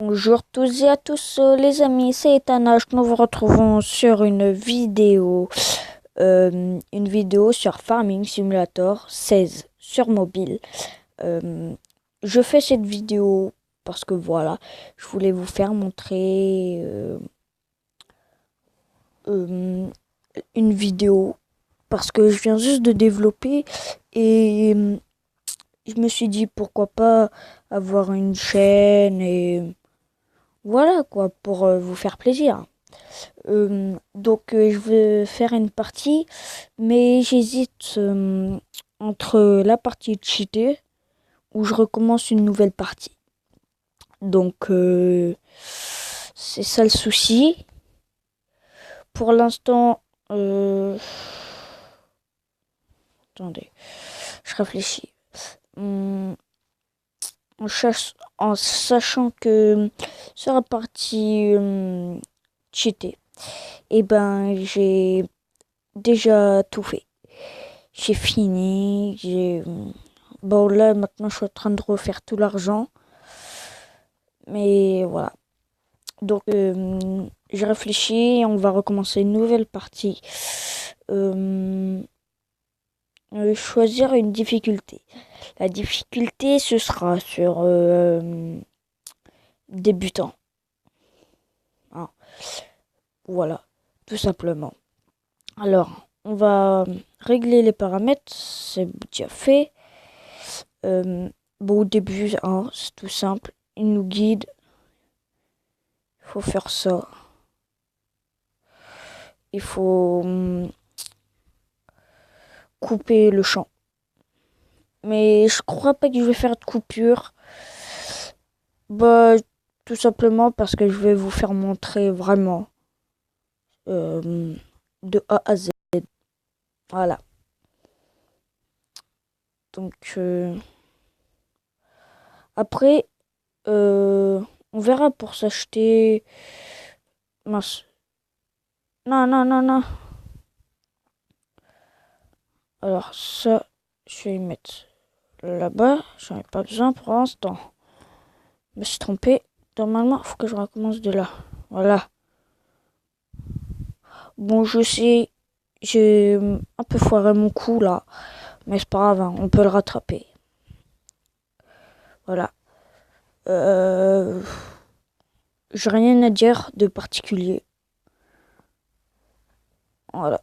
Bonjour tous et à tous les amis, c'est Etanash. Nous vous retrouvons sur une vidéo sur Farming Simulator 16 sur mobile. Je fais cette vidéo parce que voilà, je voulais vous faire montrer une vidéo parce que je viens juste de développer et je me suis dit pourquoi pas avoir une chaîne et voilà quoi pour vous faire plaisir. Je veux faire une partie, mais j'hésite entre la partie cheatée où je recommence une nouvelle partie. C'est ça le souci. Pour l'instant, attendez, je réfléchis. En sachant que sur la partie cheatée, et ben j'ai déjà tout fait. J'ai fini, bon là maintenant je suis en train de refaire tout l'argent. Mais voilà. J'ai réfléchi et on va recommencer une nouvelle partie. Choisir une difficulté. La difficulté ce sera sur débutant. Hein. Voilà, tout simplement. Alors, on va régler les paramètres, c'est déjà fait. Au début, hein, c'est tout simple. Il nous guide. Il faut faire ça. Il faut couper le champ. Mais je crois pas que je vais faire de coupure. Bah, tout simplement parce que je vais vous faire montrer vraiment de A à Z. Voilà. Donc, après, on verra pour s'acheter. Mince. Non, non, non, non. Alors, ça, je vais y mettre là-bas. J'en ai pas besoin pour l'instant. Je me suis trompé. Normalement, il faut que je recommence de là. Voilà. Bon, je sais, j'ai un peu foiré mon coup là. Mais c'est pas grave, hein, on peut le rattraper. Voilà. J'ai rien à dire de particulier. Voilà.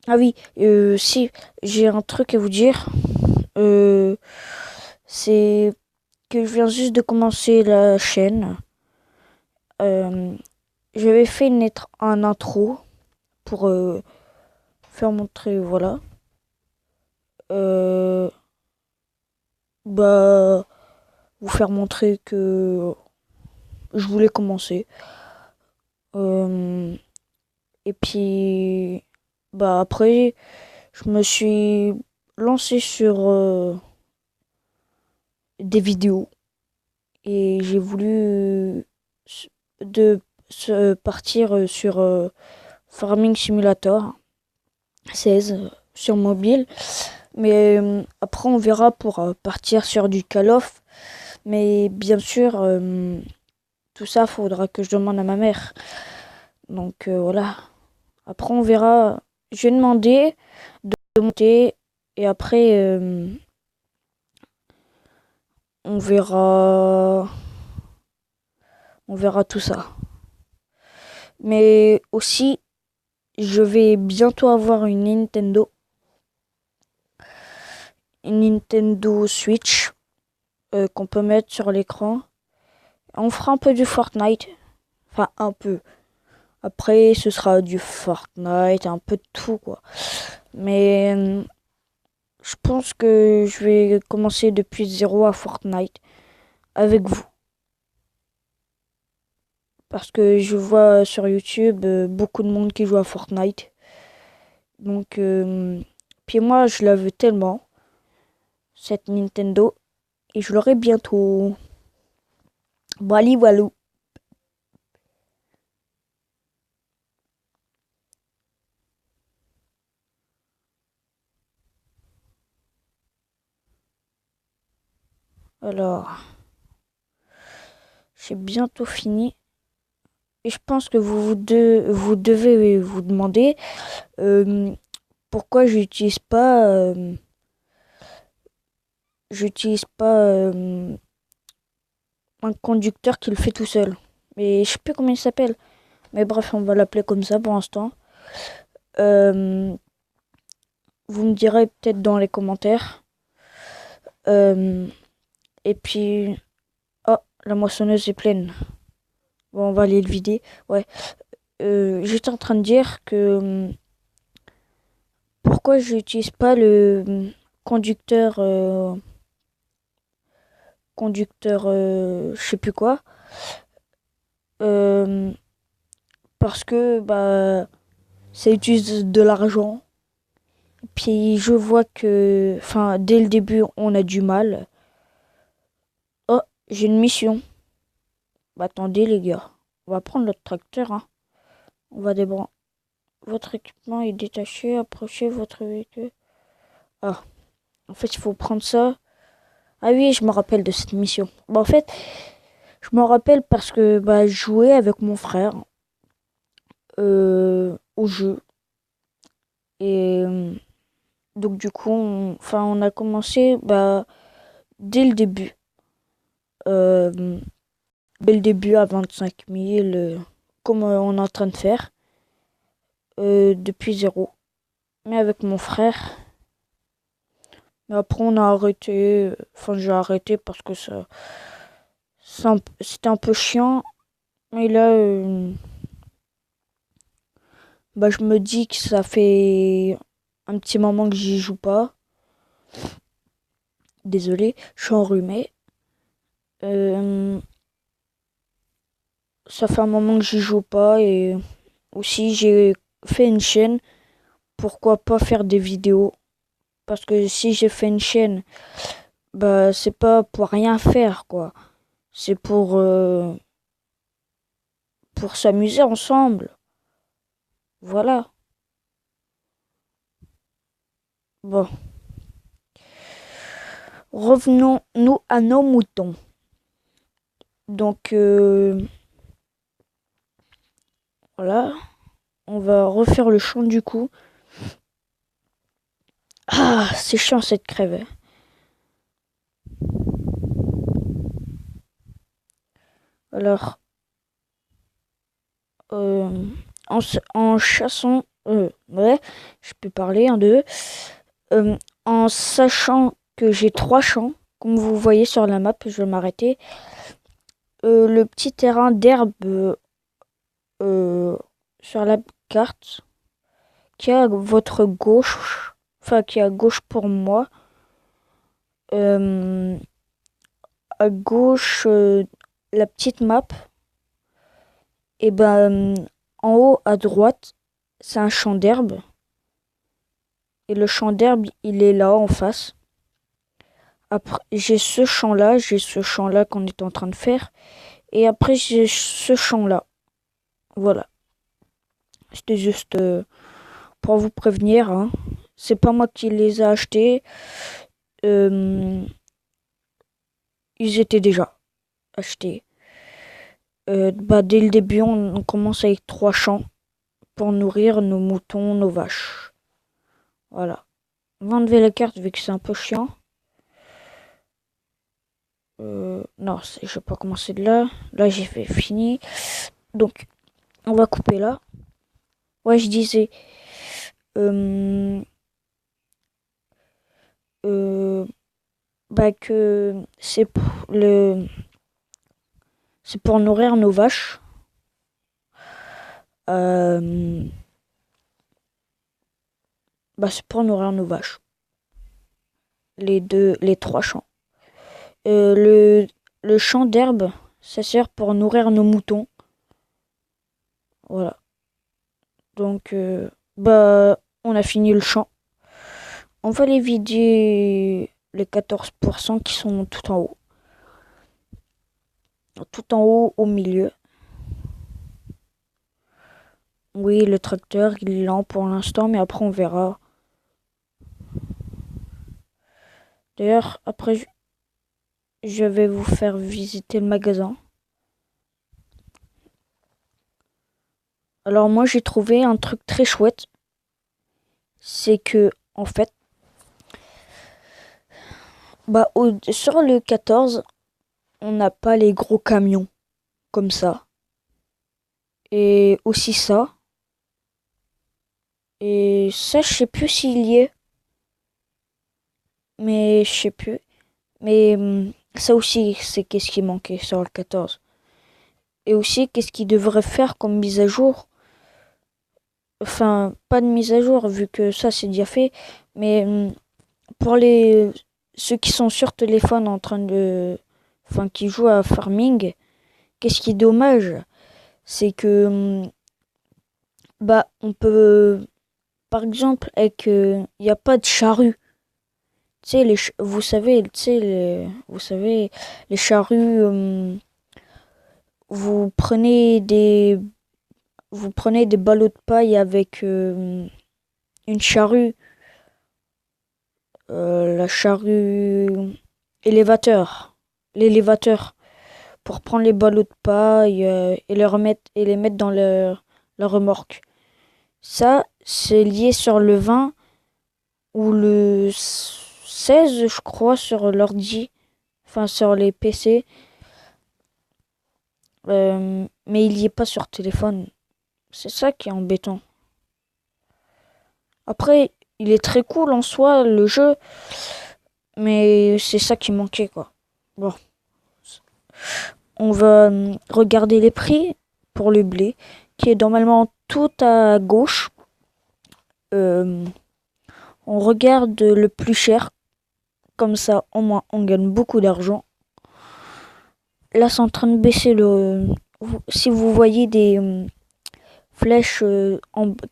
Ah oui, si, j'ai un truc à vous dire. C'est que je viens juste de commencer la chaîne. J'avais fait un intro pour faire montrer, voilà. Bah, vous faire montrer que je voulais commencer. Et puis, bah après, je me suis lancé sur des vidéos et j'ai voulu de partir sur Farming Simulator 16 sur mobile. Mais après, on verra pour partir sur du Call of. Mais bien sûr, tout ça, faudra que je demande à ma mère. Donc voilà. Après, on verra. Je vais demander de monter et après, on verra. On verra tout ça. Mais aussi, je vais bientôt avoir une Nintendo Switch qu'on peut mettre sur l'écran. On fera un peu du Fortnite. Enfin, un peu. Après, ce sera du Fortnite, un peu de tout, quoi. Mais je pense que je vais commencer depuis zéro à Fortnite avec vous. Parce que je vois sur YouTube beaucoup de monde qui joue à Fortnite. Donc, puis moi, je la veux tellement, cette Nintendo. Et je l'aurai bientôt. Wally Walou. Alors, j'ai bientôt fini. Et je pense que vous devez vous demander euh, pourquoi j'utilise pas un conducteur qui le fait tout seul. Mais je sais plus comment il s'appelle. Mais bref, on va l'appeler comme ça pour l'instant. Euh, Vous me direz peut-être dans les commentaires. Euh, et puis, oh, la moissonneuse est pleine. Bon, on va aller le vider. Ouais. J'étais en train de dire que pourquoi j'utilise pas le conducteur, je sais plus quoi. Euh, Parce que bah ça utilise de l'argent. Puis je vois que, enfin, dès le début, on a du mal. Oh, j'ai une mission. Bah attendez les gars, on va prendre notre tracteur, hein. On va débrancher. Votre équipement est détaché, approchez votre véhicule. Ah, en fait, il faut prendre ça. Ah oui, je me rappelle de cette mission. Bah en fait, je me rappelle parce que bah, je jouais avec mon frère au jeu. Et donc du coup, on a commencé bah, dès le début. Euh, Dès le début à 25 000, comme on est en train de faire, depuis zéro. Mais avec mon frère. Mais après, on a arrêté. Enfin, j'ai arrêté parce que c'était un peu chiant. Et là, bah, je me dis que ça fait un petit moment que j'y joue pas. Désolé, je suis enrhumé. Euh, Ça fait un moment que j'y joue pas et aussi j'ai fait une chaîne. Pourquoi pas faire des vidéos? Parce que si j'ai fait une chaîne, bah c'est pas pour rien faire quoi. C'est pour s'amuser ensemble. Voilà. Bon, revenons-nous à nos moutons. Donc voilà, on va refaire le chant du coup. Ah, c'est chiant cette crève. Alors, euh, en chassant, ouais, je peux parler un deux. En sachant que j'ai trois champs, comme vous voyez sur la map, je vais m'arrêter. Le petit terrain d'herbe euh, sur la carte qui est à votre gauche, enfin qui est à gauche pour moi. Euh, à gauche, la petite map. Et ben en haut à droite, c'est un champ d'herbe. Et le champ d'herbe, il est là en face. Après, j'ai ce champ-là qu'on est en train de faire. Et après, j'ai ce champ-là. Voilà. C'était juste pour vous prévenir, hein. C'est pas moi qui les ai achetés. Euh, Ils étaient déjà achetés. Bah, dès le début, on commence avec trois champs pour nourrir nos moutons, nos vaches. Voilà. On va enlever la carte vu que c'est un peu chiant. Non, je vais pas commencer de là. Là, j'ai fait fini. Donc, on va couper là. Ouais, je disais. Euh, euh, Bah que c'est pour nourrir nos vaches. Euh, Bah c'est pour nourrir nos vaches. Les trois champs. Le champ d'herbe, ça sert pour nourrir nos moutons. Voilà. Donc bah on a fini le champ. On va les vider les 14% qui sont tout en haut. Tout en haut, au milieu. Oui, le tracteur, il est lent pour l'instant, mais après on verra. D'ailleurs, après, je vais vous faire visiter le magasin. Alors moi j'ai trouvé un truc très chouette. C'est que en fait, sur le 14, on n'a pas les gros camions comme ça. Et aussi ça. Et ça, je sais plus s'il y est. Mais je sais plus. Mais ça aussi, c'est qu'est-ce qui manquait sur le 14. Et aussi, qu'est-ce qu'il devrait faire comme mise à jour. Enfin, pas de mise à jour, vu que ça, c'est déjà fait. Mais pour ceux qui sont sur téléphone en train de... Enfin, qui jouent à Farming, qu'est-ce qui est dommage, c'est que... on peut... Par exemple, il n'y a pas de charrue. Tu sais, vous savez, les charrues, vous prenez des, vous prenez des ballots de paille avec une charrue, la charrue l'élévateur, pour prendre les ballots de paille et les mettre dans la remorque. Ça, c'est lié sur le 20 ou le 16, je crois, sur l'ordi, enfin sur les PC. Mais il y est pas sur téléphone. C'est ça qui est embêtant. Après, il est très cool en soi, le jeu, mais c'est ça qui manquait, quoi. Bon, on va regarder les prix pour le blé, qui est normalement tout à gauche. Euh, on regarde le plus cher, comme ça au moins on gagne beaucoup d'argent. Là, c'est en train de baisser si vous voyez des flèches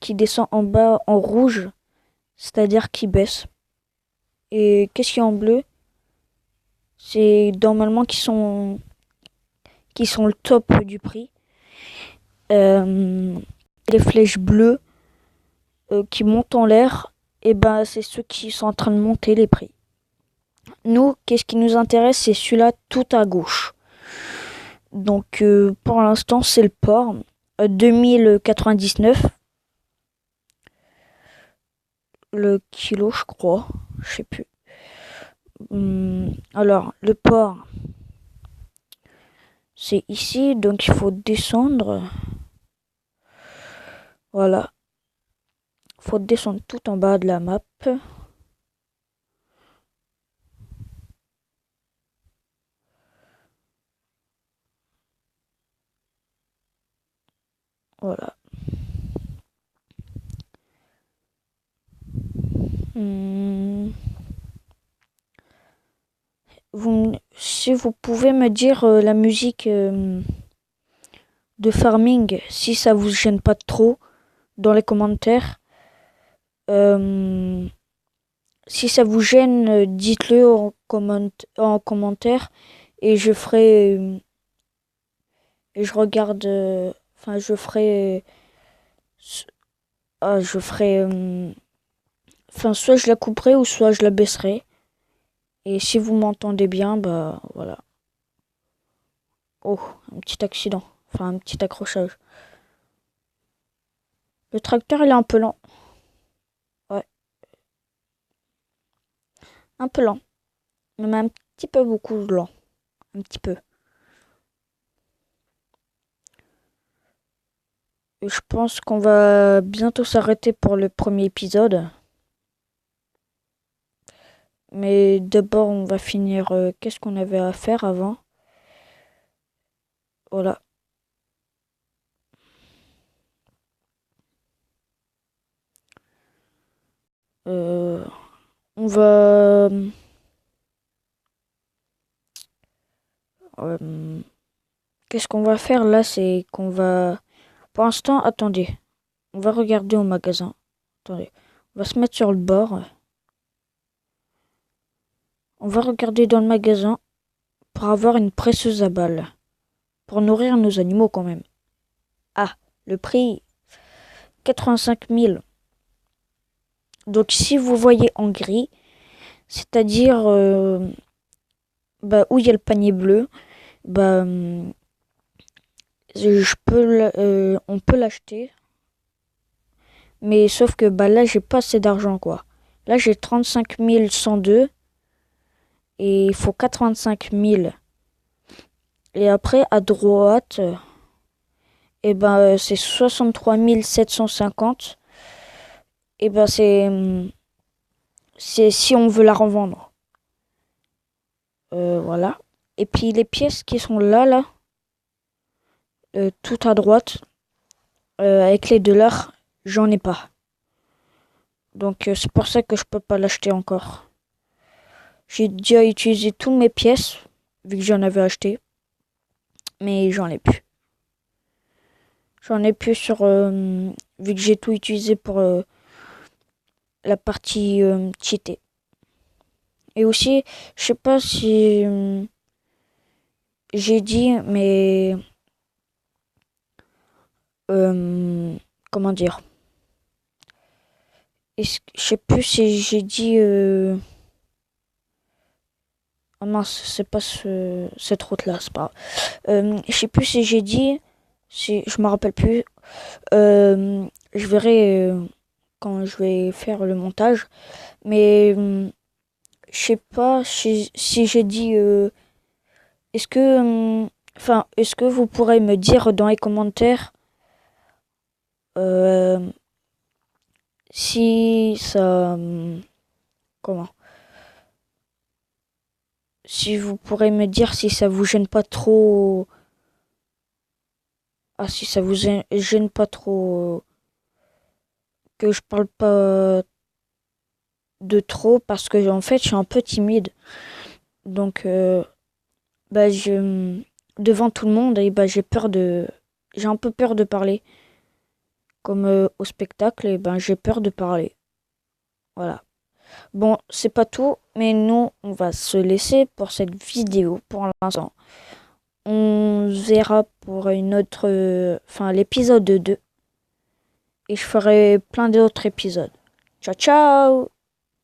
qui descendent en bas en rouge, c'est-à-dire qui baisse. Et qu'est-ce qu'il y a en bleu? C'est normalement qui sont le top du prix. Les flèches bleues qui montent en l'air, et ben c'est ceux qui sont en train de monter les prix. Nous, qu'est-ce qui nous intéresse? C'est celui-là tout à gauche. Donc pour l'instant, c'est le porc. 2099 le kilo, je crois. Je sais plus. Alors, le porc, c'est ici, donc il faut descendre. Voilà. Faut descendre tout en bas de la map. Voilà. Si vous pouvez me dire la musique de Farming, si ça vous gêne pas trop, dans les commentaires. Si ça vous gêne, dites-le en commentaire et je ferai et je regarde. Enfin, je ferai. Enfin, soit je la couperai ou soit je la baisserai. Et si vous m'entendez bien, bah voilà. Oh, un petit accident. Enfin, un petit accrochage. Le tracteur, il est un peu lent. Ouais, un peu lent. Même un petit peu beaucoup lent. Un petit peu. Et je pense qu'on va bientôt s'arrêter pour le premier épisode. Mais d'abord, on va finir. Qu'est-ce qu'on avait à faire avant? Voilà. Euh, on va. Qu'est-ce qu'on va faire là? C'est qu'on va. Pour l'instant, attendez. On va regarder au magasin. Attendez. On va se mettre sur le bord. On va regarder dans le magasin pour avoir une presseuse à balles. Pour nourrir nos animaux quand même. Ah, le prix 85 000. Donc si vous voyez en gris, c'est-à-dire bah, où il y a le panier bleu, bah, on peut l'acheter. Mais sauf que bah, là, j'ai pas assez d'argent, quoi. Là, j'ai 35 102 et il faut 85 000. Et après, à droite, et ben, c'est 63 750. Et ben, c'est si on veut la revendre. Voilà. Et puis les pièces qui sont là, tout à droite, avec les dollars, j'en ai pas. Donc c'est pour ça que je peux pas l'acheter encore. J'ai déjà utilisé toutes mes pièces, vu que j'en avais acheté. Mais j'en ai plus. J'en ai plus vu que j'ai tout utilisé pour la partie cheatée. Et aussi, je sais pas si j'ai dit, mais comment dire? Je sais plus si j'ai dit. Oh mince, c'est pas cette route-là, c'est pas grave. Je sais plus si j'ai dit, si je me rappelle plus. Je verrai quand je vais faire le montage, mais je sais pas si j'ai dit. Est-ce que, est-ce que vous pourrez me dire dans les commentaires euh, si ça, comment? Si vous pourrez me dire si ça vous gêne pas trop. Ah, si ça vous gêne pas trop que je parle pas de trop parce que en fait je suis un peu timide. Donc bah devant tout le monde et bah j'ai un peu peur de parler. Comme au spectacle et ben j'ai peur de parler. Voilà. Bon, c'est pas tout, mais nous on va se laisser pour cette vidéo pour l'instant. On verra pour une autre l'épisode 2 et je ferai plein d'autres épisodes. Ciao ciao.